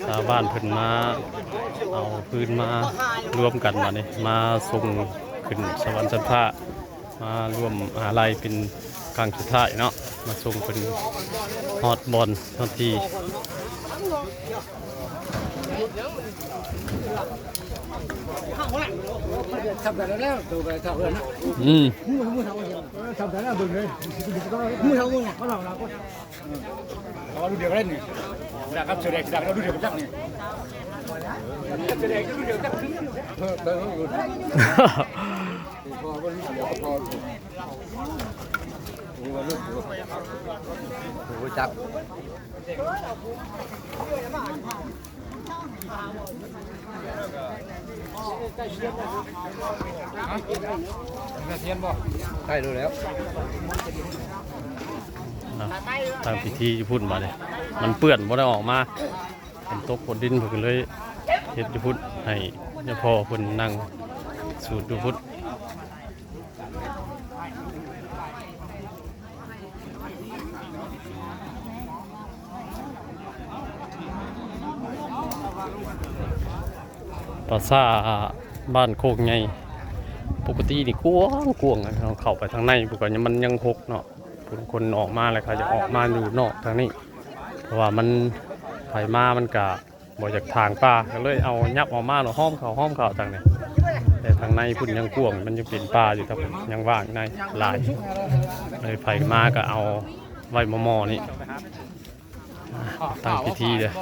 ชาวบ้านเพิ่นมาเอาพื้นมารวมกันมาเนี่ยมาส่งขึ้นสวรรค์ชั้นฟ้ามารวมอะไรเป็นครั้งสุดท้ายเนาะมาส่งเป็นฮอตบอลทันทีทำแต่แล้วตัวไปทำเลยนะมือทำแต่แล้วบึงเลยมือเนี่ยเขาหลอกเราก็เราดูเดียวกันนี่นะครับเฉลี่ยจากเราดูเดียวกันจังนี่เฉลี่ยก็ดูเดียวกันพอวันนี้เดี๋ยวพอโอ้จับใกล้เทียนบ่ใกล้รู้แล้วทางพิธีญี่ปุ่นมาเนี่ยมันเปื้อนบ่ได้ออกมาเป็นตกบนดินเพิ่นเลยเฮ็ดญี่ปุ่นให้เจ้าพ่อเพิ่นนั่งสูตรญี่ปุ่นปราสาทบ้านโคกไงปกตินี่กว้างเราเข้าไปทางในปกติมันยังหกเนาะคนออกมาเลยค่ะจะออกมาอยู่นอกทางนี้เพราะว่ามันไฟมามันกะบ่จากทางป่าก็เลยเอายับออกมาเนาะห้อมเขาทางนี้แต่ทางในพุ่นยังกว้างมันยังเป็นป่าอยู่ครับยังว่างในหลายเลยไฟมาก็เอาไว้มอนี่ตั้งพิธีเลย